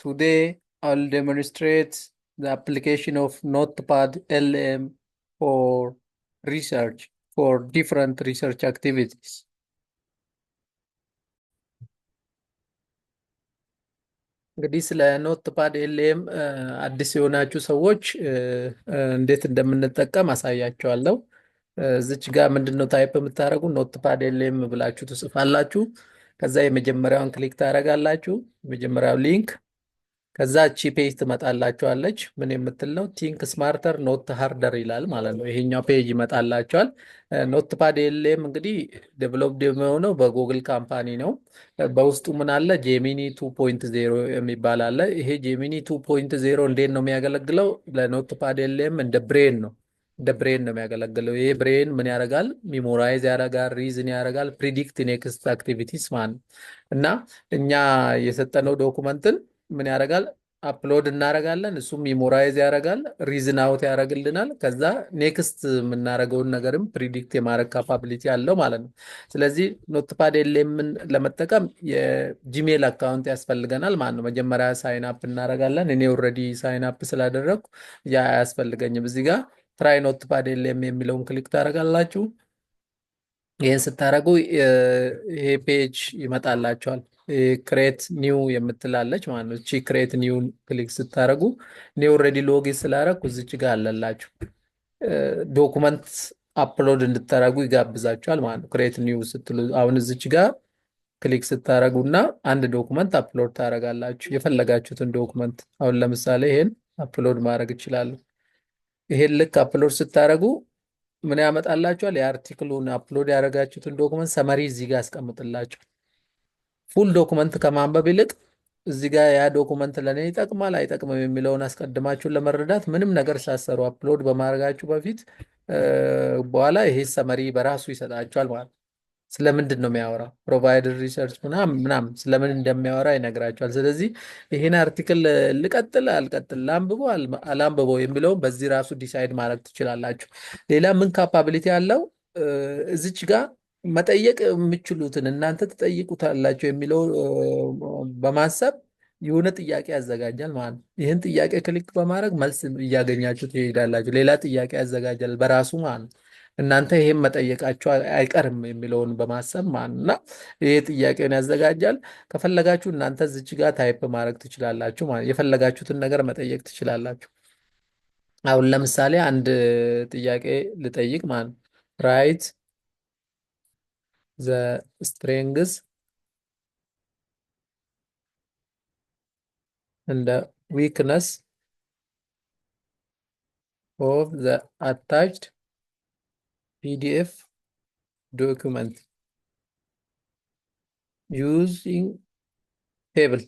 Today, I'll demonstrate the application of Notepad LM for research, for different research activities. እንግዲህ ስለ ኖትፓድ ኤልኤም አዲስ የሆናችሁ ሰዎች እንዴት እንደምንጠቀም አሳያችኋለሁ። እዚች ጋር ምንድነው ታይፕ የምታደርጉ ኖትፓድ ኤልኤም ብላችሁ ትጽፋላችሁ። ከዛ የመጀመሪያውን ክሊክ ታደርጋላችሁ፣ የመጀመሪያው ሊንክ። ከዛ እቺ ፔጅ ትመጣላችኋለች። ምን የምትል ነው? ቲንክ ስማርተር ኖት ሃርደር ይላል ማለት ነው። ይሄኛው ፔጅ ይመጣላችኋል። ኖትፓድ ኤልኤም እንግዲህ ዴቨሎፕድ የሚሆነው በጉግል ካምፓኒ ነው። በውስጡ ምን አለ? ጄሚኒ 2.0 የሚባል አለ። ይሄ ጄሚኒ 2.0 እንዴት ነው የሚያገለግለው? ለኖትፓድ ኤልኤም እንደ ብሬን ነው፣ እንደ ብሬን ነው የሚያገለግለው። ይሄ ብሬን ምን ያደርጋል? ሚሞራይዝ ያደርጋል፣ ሪዝን ያደርጋል፣ ፕሪዲክት ኔክስት አክቲቪቲስ ማለት ነው። እና እኛ የሰጠነው ዶኩመንትን ምን ያደርጋል? አፕሎድ እናደርጋለን። እሱም ሚሞራይዝ ያደርጋል፣ ሪዝን አውት ያደርግልናል። ከዛ ኔክስት የምናደርገውን ነገርም ፕሪዲክት የማድረግ ካፓቢሊቲ አለው ማለት ነው። ስለዚህ ኖትፓድ ኤልኤምን ለመጠቀም የጂሜል አካውንት ያስፈልገናል ማለት ነው። መጀመሪያ ሳይን አፕ እናደርጋለን። እኔ ኦልሬዲ ሳይን አፕ ስላደረግኩ ያ አያስፈልገኝም። እዚህ ጋር ትራይ ኖትፓድ ኤልኤም የሚለውን ክሊክ ታደርጋላችሁ። ይህን ስታደርጉ ይሄ ፔጅ ይመጣላቸዋል። ክሬት ኒው የምትላለች ማለት ነው። እቺ ክሬት ኒው ክሊክ ስታደርጉ እኔ ኦልሬዲ ሎጊን ስላደረግኩ እዚች ጋር አለላችሁ ዶኩመንት አፕሎድ እንድታደርጉ ይጋብዛችኋል ማለት ነው። ክሬት ኒው ስትሉ አሁን እዚች ጋር ክሊክ ስታደርጉ እና አንድ ዶኩመንት አፕሎድ ታደርጋላችሁ፣ የፈለጋችሁትን ዶኩመንት። አሁን ለምሳሌ ይሄን አፕሎድ ማድረግ እችላለሁ። ይሄን ልክ አፕሎድ ስታደርጉ ምን ያመጣላችኋል? የአርቲክሉን አፕሎድ ያደረጋችሁትን ዶክመንት ሰመሪ እዚህ ጋር ያስቀምጥላችሁ። ፉል ዶክመንት ከማንበብ ይልቅ እዚህ ጋር ያ ዶክመንት ለእኔ ይጠቅማል አይጠቅምም የሚለውን አስቀድማችሁን ለመረዳት ምንም ነገር ሳሰሩ አፕሎድ በማድረጋችሁ በፊት በኋላ ይሄ ሰመሪ በራሱ ይሰጣችኋል ማለት ነው። ስለምንድን ነው የሚያወራው? ፕሮቫይደር ሪሰርች ምናምን ስለምን እንደሚያወራ ይነግራችኋል። ስለዚህ ይሄን አርቲክል ልቀጥል አልቀጥል፣ ላንብበው አላንብበው የሚለውን በዚህ ራሱ ዲሳይድ ማድረግ ትችላላችሁ። ሌላ ምን ካፓቢሊቲ አለው? እዚች ጋር መጠየቅ የምችሉትን እናንተ ትጠይቁታላችሁ የሚለው በማሰብ የሆነ ጥያቄ ያዘጋጃል ማለት ነው። ይህን ጥያቄ ክሊክ በማድረግ መልስ እያገኛችሁ ትሄዳላችሁ። ሌላ ጥያቄ ያዘጋጃል በራሱ ማለት ነው። እናንተ ይሄን መጠየቃችሁ አይቀርም የሚለውን በማሰብ ማለት ነው። እና ይሄ ጥያቄውን ያዘጋጃል። ከፈለጋችሁ እናንተ እዚች ጋር ታይፕ ማድረግ ትችላላችሁ ማለት የፈለጋችሁትን ነገር መጠየቅ ትችላላችሁ። አሁን ለምሳሌ አንድ ጥያቄ ልጠይቅ ማለት ነው። ራይት ዘ ስትሬንግዝ እንደ ዊክነስ ኦፍ ዘ አታችድ PDF document using table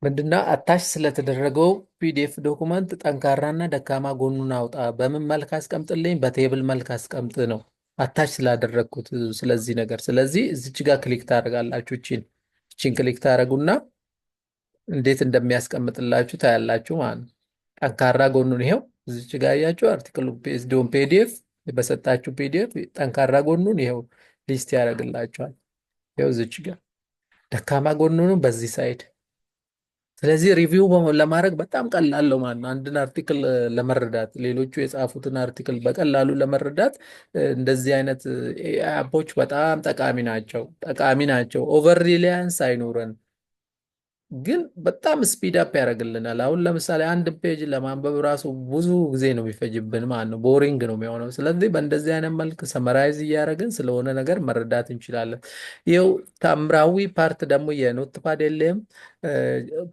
ምንድና አታች ስለተደረገው ፒዲኤፍ ዶኩመንት ጠንካራና ደካማ ጎኑን አውጣ፣ በምን መልክ አስቀምጥልኝ? በቴብል መልክ አስቀምጥ ነው አታች ስላደረግኩት ስለዚህ ነገር። ስለዚህ እዚች ጋር ክሊክ ታደርጋላችሁ። እቺን ክሊክ ታደርጉና እንዴት እንደሚያስቀምጥላችሁ ታያላችሁ ማለት ነው። ጠንካራ ጎኑን ይሄው እዚች ጋር ያያችሁ አርቲክሉ ቤዝድ ኦን ፒዲኤፍ በሰጣችሁ ፒዲኤፍ ጠንካራ ጎኑን ይሄው ሊስት ያደርግላችኋል። ይሄው እዚች ጋር ደካማ ጎኑን በዚህ ሳይድ። ስለዚህ ሪቪው ለማድረግ በጣም ቀላል ነው ማለት ነው። አንድን አርቲክል ለመረዳት ሌሎቹ የጻፉትን አርቲክል በቀላሉ ለመረዳት እንደዚህ አይነት አፖች በጣም ጠቃሚ ናቸው። ኦቨር ሪላያንስ አይኖረን ግን በጣም ስፒድ አፕ ያደርግልናል። አሁን ለምሳሌ አንድ ፔጅ ለማንበብ ራሱ ብዙ ጊዜ ነው የሚፈጅብን ማለት ነው። ቦሪንግ ነው የሚሆነው። ስለዚህ በእንደዚህ አይነት መልክ ሰመራይዝ እያደረግን ስለሆነ ነገር መረዳት እንችላለን። ይኸው ታምራዊ ፓርት ደግሞ የኖትፓድ ኤልኤም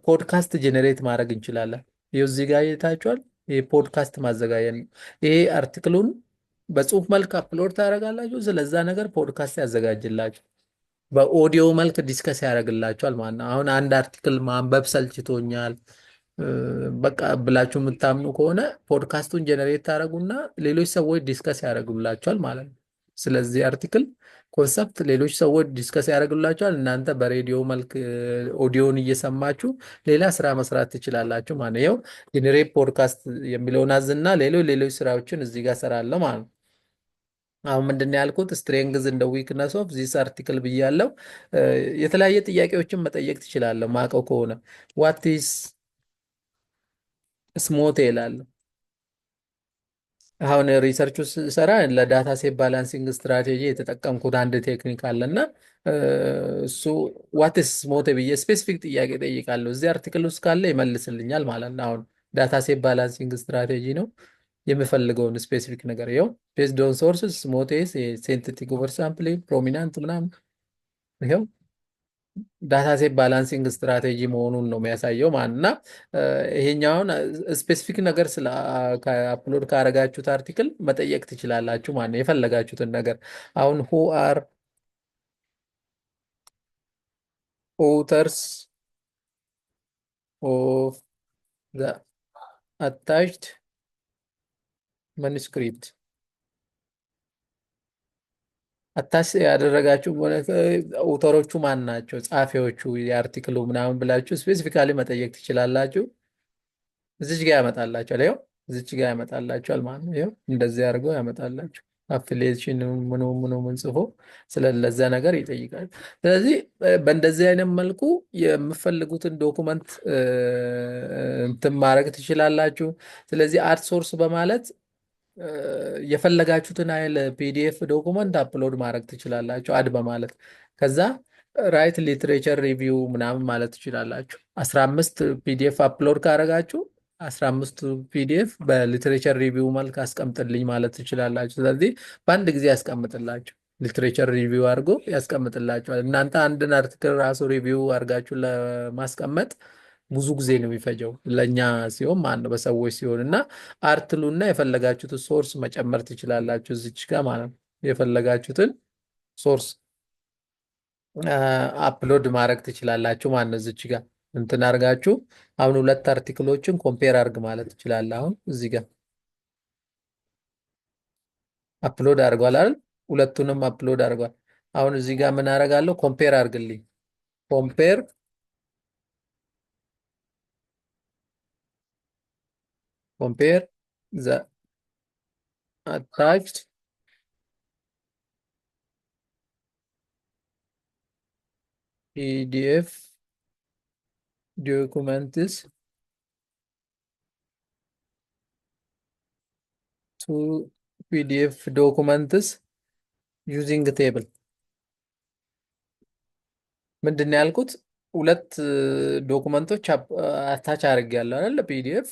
ፖድካስት ጄኔሬት ማድረግ እንችላለን። ይኸው እዚህ ጋር አይታችኋል። ይሄ ፖድካስት ማዘጋጀት ነው። ይሄ አርቲክሉን በጽሁፍ መልክ አፕሎድ ታደርጋላችሁ። ስለዛ ነገር ፖድካስት ያዘጋጅላችሁ በኦዲዮ መልክ ዲስከስ ያደርግላችኋል ማለት ነው። አሁን አንድ አርቲክል ማንበብ ሰልችቶኛል በቃ ብላችሁ የምታምኑ ከሆነ ፖድካስቱን ጀነሬት ታደርጉና ሌሎች ሰዎች ዲስከስ ያደርጉላችኋል ማለት ነው። ስለዚህ አርቲክል ኮንሰፕት ሌሎች ሰዎች ዲስከስ ያደርጉላችኋል። እናንተ በሬዲዮ መልክ ኦዲዮን እየሰማችሁ ሌላ ስራ መስራት ትችላላችሁ ማለት ነው። ይኸው ጀነሬት ፖድካስት የሚለውን አዝና ሌሎች ስራዎችን እዚህ ጋር ሰራለሁ ማለት ነው። አሁን ምንድን ነው ያልኩት? ስትሬንግዝ እንደ ዊክነስ ኦፍ ዚስ አርቲክል ብያለው። የተለያየ ጥያቄዎችን መጠየቅ ትችላለህ ማቀው ከሆነ ዋት ኢዝ ስሞት ይላል። አሁን ሪሰርቹ ስሰራ ለዳታ ሴት ባላንሲንግ ስትራቴጂ የተጠቀምኩት አንድ ቴክኒክ አለ እና እሱ ዋትስ ሞተ ብዬ ስፔሲፊክ ጥያቄ ጠይቃለሁ። እዚህ አርቲክል ውስጥ ካለ ይመልስልኛል ማለት ነው። አሁን ዳታ ሴት ባላንሲንግ ስትራቴጂ ነው የምፈልገውን ስፔሲፊክ ነገር ይኸው ቤዝድ ኦን ሶርስስ ሞቴስ ሴንቲቲክ ኦቨር ሳምፕሊንግ ፕሮሚናንት ምናምን ይኸው ዳታ ሴት ባላንሲንግ ስትራቴጂ መሆኑን ነው የሚያሳየው ማለት እና ይሄኛውን ስፔሲፊክ ነገር ስለ አፕሎድ ካረጋችሁት አርቲክል መጠየቅ ትችላላችሁ ማለት ነው የፈለጋችሁትን ነገር። አሁን ሁ አር ኦተርስ ኦፍ ዘ አታችድ ማኑስክሪፕት አታች ያደረጋችሁ ኦተሮቹ ማን ናቸው፣ ጸሐፊዎቹ የአርቲክሉ ምናምን ብላችሁ ስፔሲፊካሊ መጠየቅ ትችላላችሁ። እዚች ጋር ያመጣላችኋል። ይኸው እዚች ጋር ያመጣላችኋል ማለት ነው። ይኸው እንደዚህ አድርገው ያመጣላችሁ አፊሊዬሽን ምኑ ምን ጽፎ ስለለዛ ነገር ይጠይቃል። ስለዚህ በእንደዚህ አይነት መልኩ የምፈልጉትን ዶኩመንት እንትን ማድረግ ትችላላችሁ። ስለዚህ አድ ሶርስ በማለት የፈለጋችሁትን አይል ፒዲኤፍ ዶኩመንት አፕሎድ ማድረግ ትችላላችሁ አድ በማለት ከዛ ራይት ሊትሬቸር ሪቪው ምናምን ማለት ትችላላችሁ። 15 ፒዲኤፍ አፕሎድ ካደረጋችሁ 15 ፒዲኤፍ በሊትሬቸር ሪቪው መልክ አስቀምጥልኝ ማለት ትችላላችሁ። ስለዚህ በአንድ ጊዜ ያስቀምጥላችሁ ሊትሬቸር ሪቪው አድርጎ ያስቀምጥላችኋል። እናንተ አንድን አርቲክል ራሱ ሪቪው አድርጋችሁ ለማስቀመጥ ብዙ ጊዜ ነው የሚፈጀው ለእኛ ሲሆን ማለት ነው በሰዎች ሲሆን እና አርትሉና የፈለጋችሁትን ሶርስ መጨመር ትችላላችሁ እዚች ጋር ማለት ነው። የፈለጋችሁትን ሶርስ አፕሎድ ማድረግ ትችላላችሁ ማለት ነው። እዚች ጋር እንትን አድርጋችሁ አሁን ሁለት አርቲክሎችን ኮምፔር አድርግ ማለት ትችላለህ። አሁን እዚህ ጋር አፕሎድ አድርጓል አይደል? ሁለቱንም አፕሎድ አድርጓል። አሁን እዚህ ጋር ምን አደርጋለሁ? ኮምፔር አድርግልኝ። ኮምፔር ዘ አታችድ ፒዲኤፍ ዶኩመንትስ ቱ ፒዲኤፍ ዶኩመንትስ ዩዚንግ ቴብል ምንድን ነው ያልኩት? ሁለት ዶኩመንቶች አታች አድርጌያለሁ አይደል ፒዲኤፍ።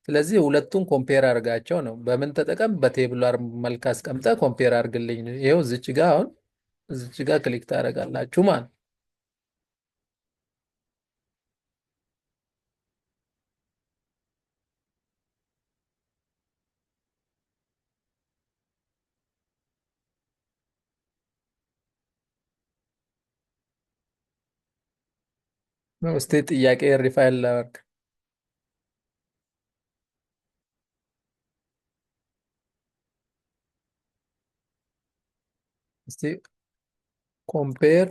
ስለዚህ ሁለቱን ኮምፔር አድርጋቸው ነው። በምን ተጠቀም? በቴብላር መልክ አስቀምጠ ኮምፔር አድርግልኝ ነው። ይኸው እዚች ጋር አሁን እዚች ጋር ክሊክ ታደርጋላችሁ ማለት ነው። እስቲ ጥያቄ ሪፋይል ላድርግ። እስቲ ኮምፔር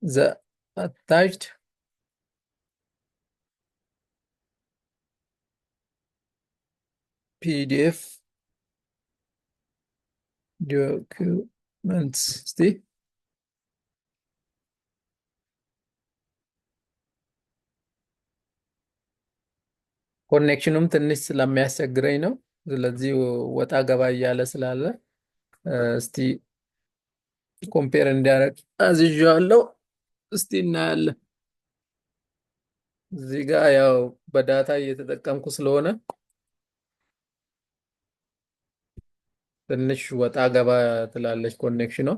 ዘ አታችድ ፒዲኤፍ ዶኩመንትስ እስቲ ኮኔክሽኑም ትንሽ ስለሚያስቸግረኝ ነው። ስለዚህ ወጣ ገባ እያለ ስላለ እስቲ ኮምፔር እንዲያደርግ አዝዣለሁ። እስቲ እናያለን። እዚህ ጋር ያው በዳታ እየተጠቀምኩ ስለሆነ ትንሽ ወጣ ገባ ትላለች ኮኔክሽኗ።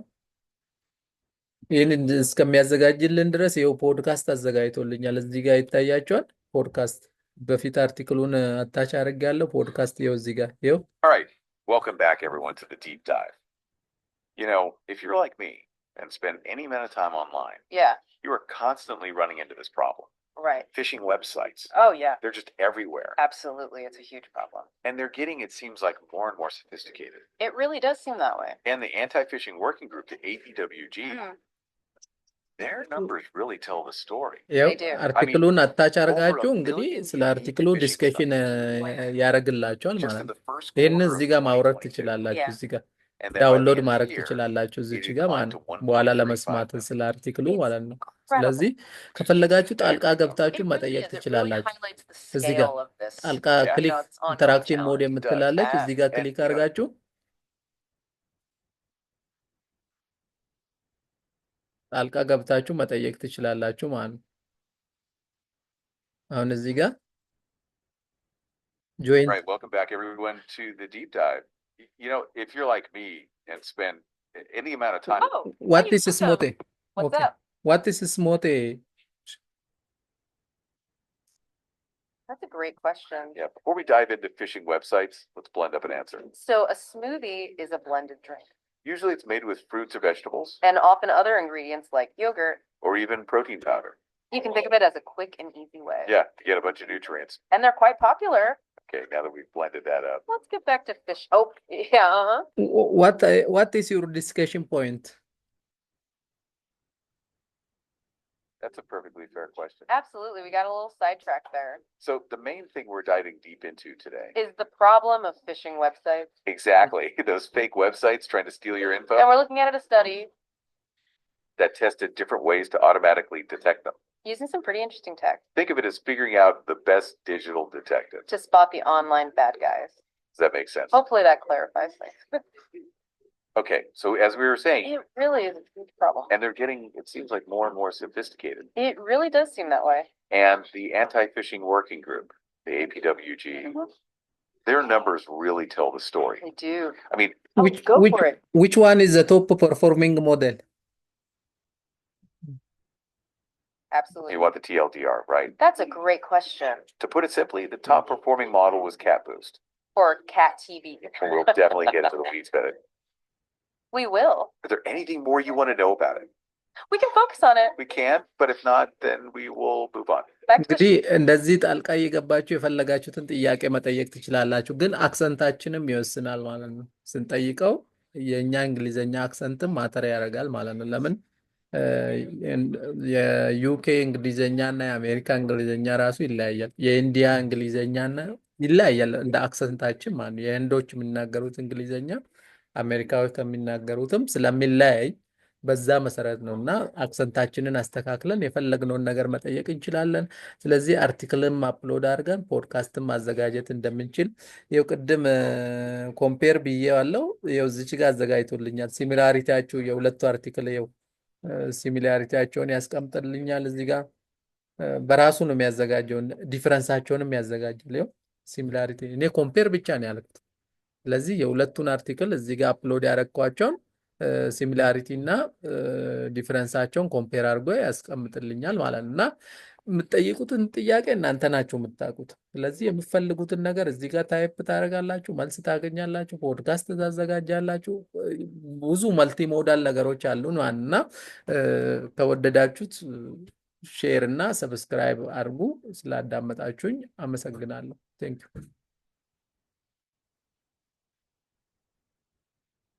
ይህን እስከሚያዘጋጅልን ድረስ ይኸው ፖድካስት አዘጋጅቶልኛል። እዚህ ጋር ይታያቸዋል። ፖድካስት በፊት አርቲክሉን አታች አድርጌያለሁ። ፖድካስት ይኸው እዚህ ጋር ይኸው። All right, welcome back everyone to the deep dive. You know, if you're like me and spend any amount of time online, Yeah, you are constantly running into this problem. right. Phishing websites, Oh, yeah, they're just everywhere. absolutely. It's a huge problem. And they're getting, it seems like, more and more sophisticated. It really does seem that way. And the Anti-Phishing Working Group, the APWG, Mhm. their numbers really tell the story. ያው They do. አርቲክሉን አታች over አድርጋችሁ a እንግዲህ million ስለ unique አርቲክሉ fishing ዲስከሽን sites ያደርግላቸዋል just ማለት in ነው። the first ይህንን quarter እዚህ of ጋር ማውረድ 2022. ትችላላችሁ። Yeah. እዚህ ጋር And then by the ዳውንሎድ end of ማድረግ the year, ትችላላችሁ it እዚች had ጋር climbed ማለት to ነው። በኋላ 1.35 ለመስማት million. ስለ አርቲክሉ It's ማለት ነው። incredible. ስለዚህ ከፈለጋችሁ ጣልቃ Staggering number. ገብታችሁ It መጠየቅ really is. It really ትችላላችሁ። highlights the እዚህ ጋር scale of this. ጣልቃ Yeah. You ክሊክ know, it's ongoing ኢንተራክቲቭ ሞድ challenge. It does. የምትላለች እዚህ ጋር And, ክሊክ you know, አድርጋችሁ ጣልቃ ገብታችሁ መጠየቅ ትችላላችሁ ማለት ነው። አሁን እዚህ ጋር ጆይንት right. Welcome back, everyone, to the deep dive. You know, if you're like me and spend any amount of time, Oh, what hey, is welcome. smote? What's Okay. up? What is smote? That's a great question. yeah, before we dive into fishing websites, let's blend up an answer. So a smoothie is a blended drink, Usually it's made with fruits or vegetables and often other ingredients like yogurt. or even protein powder. You can think of it as a quick and easy way. Yeah, to get a bunch of nutrients. And they're quite popular. Okay, now that we've blended that up. Let's get back to fish. Oh, yeah. What is your discussion point? That's a perfectly fair question. Absolutely. We got a little sidetracked there. So the main thing we're diving deep into today, Is the problem of phishing websites. exactly, those fake websites trying to steal your And info we're looking at a study that tested different ways to automatically detect them. using some pretty interesting tech Think of it as figuring out the best digital detective. to spot the online bad guys. Does that make sense? Hopefully that clarifies things. Okay, so as we were saying, It really is a huge problem. and they're getting, it seems like more and more sophisticated. It really does seem that way. And the Anti-Phishing Working Group, the APWG, Mhm. their numbers really tell the story. They do. I mean, Oh, go for it. Which one is the top performing model? Absolutely. you want the TLDR, right? That's a great question. To put it simply, the top performing model was Cat Boost. Or Cat TV. And we'll definitely get into the weeds about it. We will. Is there anything more you want to know about it? We can focus on it. We can, but if not, then we will move on. Back to እንግዲህ እንደዚህ ጣልቃ እየገባችሁ የፈለጋችሁትን ጥያቄ መጠየቅ ትችላላችሁ። ግን አክሰንታችንም ይወስናል ማለት ነው። ስንጠይቀው የእኛ እንግሊዘኛ አክሰንትም ማተር ያደርጋል ማለት ነው። ለምን የዩኬ እንግሊዘኛ እና የአሜሪካ እንግሊዘኛ ራሱ ይለያያል። የኢንዲያ እንግሊዘኛ ይለያያል እንደ አክሰንታችን ማለት ነው። የህንዶች የሚናገሩት እንግሊዘኛ አሜሪካዎች ከሚናገሩትም ስለሚለያይ በዛ መሰረት ነው እና አክሰንታችንን አስተካክለን የፈለግነውን ነገር መጠየቅ እንችላለን። ስለዚህ አርቲክልም አፕሎድ አድርገን ፖድካስትም ማዘጋጀት እንደምንችል ይኸው ቅድም ኮምፔር ብዬዋለሁ። ይኸው እዚች ጋር አዘጋጅቶልኛል። ሲሚላሪቲያቸው የሁለቱ አርቲክል ይኸው ሲሚላሪቲያቸውን ያስቀምጥልኛል። እዚህ ጋር በራሱ ነው የሚያዘጋጀው፣ ዲፈረንሳቸውንም ያዘጋጃል። ይኸው ሲሚላሪቲ እኔ ኮምፔር ብቻ ነው ያልኩት። ስለዚህ የሁለቱን አርቲክል እዚህ ጋር አፕሎድ ያደረኳቸውን ሲሚላሪቲ እና ዲፈረንሳቸውን ኮምፔር አድርጎ ያስቀምጥልኛል ማለት ነው። እና የምትጠይቁትን ጥያቄ እናንተ ናችሁ የምታውቁት። ስለዚህ የምትፈልጉትን ነገር እዚህ ጋር ታይፕ ታደርጋላችሁ፣ መልስ ታገኛላችሁ፣ ፖድካስት ታዘጋጃላችሁ። ብዙ መልቲ ሞዳል ነገሮች አሉ እና ከወደዳችሁት ሼር እና ሰብስክራይብ አድርጉ። ስላዳመጣችሁኝ አመሰግናለሁ። ቴንክ ዩ